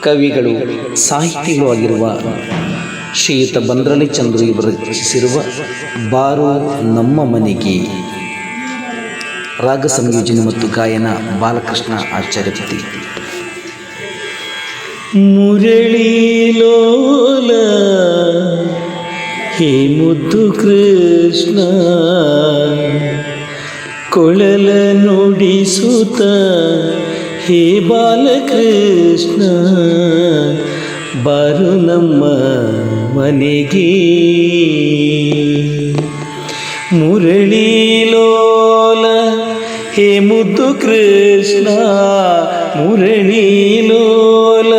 ಕವಿಗಳು ಸಾಹಿತಿಗಳು ಆಗಿರುವ ಶ್ರೀಯುತ ಬಂದ್ರಳ್ಳಿ ಚಂದ್ರು ಇವರು ರಚಿಸಿರುವ ಬಾರೋ ನಮ್ಮ ಮನೆಗೆ, ರಾಗ ಸಂಯೋಜನೆ ಮತ್ತು ಗಾಯನ ಬಾಲಕೃಷ್ಣ ಆಚಾರ್ಯಪತಿ. ಮುರಳಿ ಲೋಲ ಹೇ ಮುದ್ದು ಕೃಷ್ಣ, ಕೊಳಲ ನುಡಿಸುತ್ತ ಹೇ ಬಾಲಕೃಷ್ಣ, ಬಾರು ನಮ್ಮ ಮನೆಗೆ. ಮುರಳಿ ಲೋಲ ಹೇ ಮುದ್ದು ಕೃಷ್ಣ, ಮುರಳಿ ಲೋಲ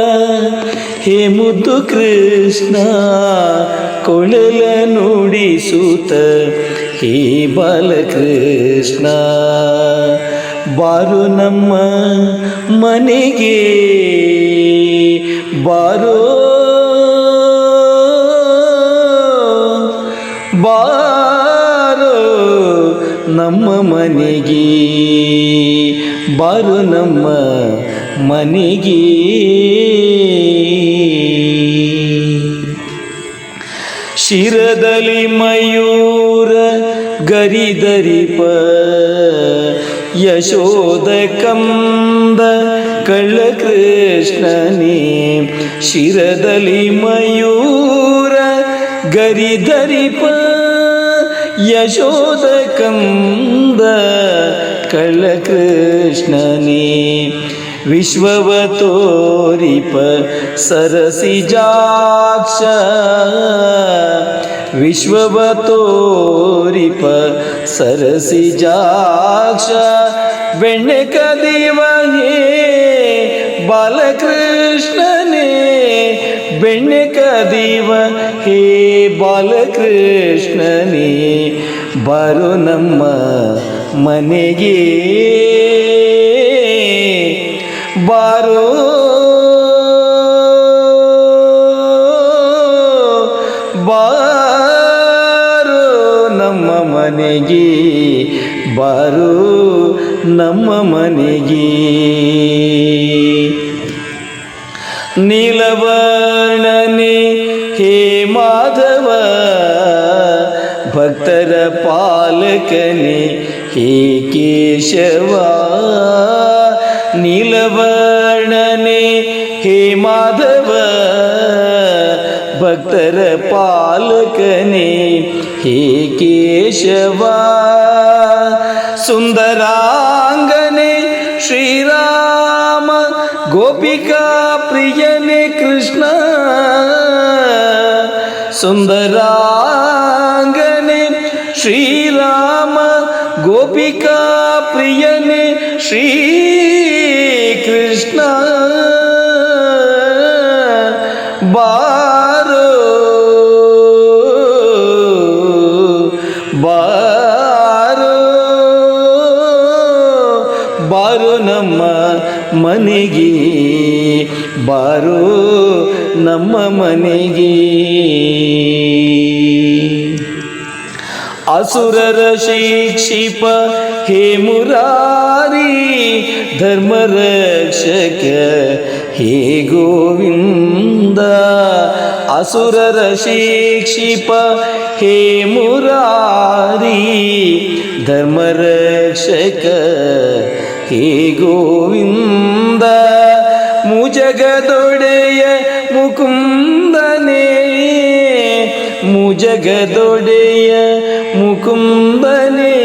ಹೇ ಮುದ್ದು ಕೃಷ್ಣ, ಕೊಳಲ ನುಡಿಸುತ್ತ ಹೇ ಬಾಲಕೃಷ್ಣ, ಬಾರು ನಮ್ಮ ಮನೆಗೆ, ಬಾರೋ ಬಾರೋ ನಮ್ಮ ಮನೆಗೆ, ಬಾರು ನಮ್ಮ ಮನೆಗೆ. ಶಿರದಲ್ಲಿ ಮಯೂರ ಗರಿದರಿಪ ಯಶೋದ ಕಂದ ಕಳ್ಳ ಕೃಷ್ಣನೇ, ಶಿರದಲ್ಲಿ ಮಯೂರ ಗರಿದರಿಪ ಯಶೋದ ಕಂದ ಕಳ್ಳ ಕೃಷ್ಣನೇ, ವಿಶ್ವವ ತೋರಿಪ ಸರಸಿಜಾಕ್ಷ, ವಿಶ್ವವ ತೋರಿಪ ಸರಸಿಜಾಕ್ಷ, ಬೆಣ್ಣೆ ಕದಿವ ಹೇ ಬಾಲಕೃಷ್ಣನೇ, ಬೆಣ್ಣೆ ಕದಿವ ಹೇ ಬಾಲಕೃಷ್ಣನೇ, ಬಾರೋ ನಮ್ಮ ಮನೆಗೆ, ಬಾರೋ ಬಾರೋ ನಮ್ಮ ಮನೆಗೆ, ಬಾರೋ ನಮ್ಮ ಮನೆಗೆ. ನೀಲವರ್ಣನೆ ಹೇ ಮಾಧವ, ಭಕ್ತರ ಪಾಲಕನೆ ಹೇ ಕೇಶವ, ನೀಲವರ್ಣನೆ ಹೇ ಮಾಧವ, ಭಕ್ತರ ಪಾಲಕನೆ ಹೇ ಕೇಶವ, ಸುಂದರಾಂಗನೆ ಶ್ರೀರಾಮ, ಗೋಪಿಕಾ ಪ್ರಿಯನೆ ಕೃಷ್ಣ, ಸುಂದರಾಂಗನೆ ಶ್ರೀರಾಮ, ಗೋಪಿಕಾ ಪ್ರಿಯನೆ ಶ್ರೀ ಕೃಷ್ಣ, ಬಾರೋ ಬಾರೋ ಬಾರೋ ನಮ್ಮ ಮನೆಗೆ, ಬಾರೋ ನಮ್ಮ ಮನೆಗೆ. ಅಸುರರ ಶಿಕ್ಷಿಪ ಹೇ ಮುರಾರಿ, ಧರ್ಮರಕ್ಷಕ ಹೇ ಗೋವಿಂದ, ಅಸುರರ ಶಿಕ್ಷಿಪ ಹೇ ಮುರಾರಿ, ಧರ್ಮರಕ್ಷಕ ಹೇ ಗೋವಿಂದ, ಮುಜಗದೊಡೆಯ ಮುಕುಂದನೇ, ಮುಜಗದೊಡೆಯ ಮುಕುಂದನೇ,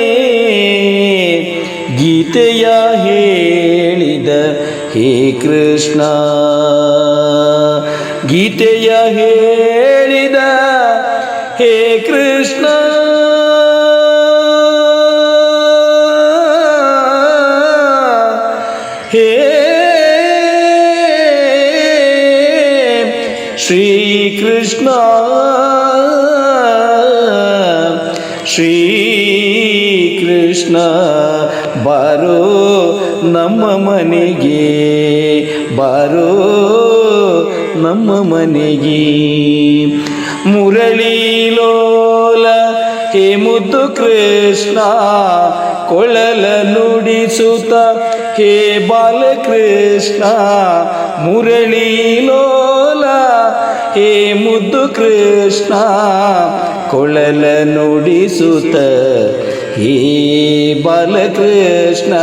ಗೀತೆಯ ಹೇಳಿದ ಹೇ ಕೃಷ್ಣ, ಗೀತೆಯ ಹೇಳಿದ ಹೇ ಕೃಷ್ಣ, ಹೇ ಶ್ರೀಕೃಷ್ಣ, ಶ್ರೀಕೃಷ್ಣ, ಬಾರೋ ನಮ್ಮ ಮನೆಗೆ, ಬಾರೋ ನಮ್ಮ ಮನೆಗೆ. ಮುರಳಿ ಲೋಲ ಹೇ ಮುದ್ದು ಕೃಷ್ಣ, ಕೊಳಲ ನುಡಿಸುತ್ತ ಹೇ ಬಾಲಕೃಷ್ಣ ಮುರಳಿ ಲೋಲ ಹೇ ಮುದ್ದು ಕೃಷ್ಣ ಕೊಳಲ ನುಡಿಸುತ್ತ ಹೇ ಬಾಲಕೃಷ್ಣ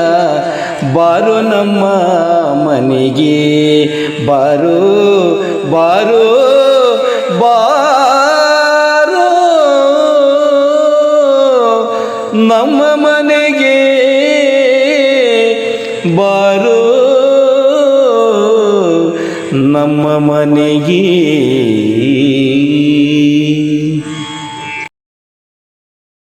ಬಾರೋ ನಮ್ಮ ಮನೆಗೆ ಬಾರೋ ಬಾರೋ ಬಾರೋ ನಮ್ಮ ಮನೆಗೆ ಬಾರೋ ನಮ್ಮ ಮನೆಗೆ.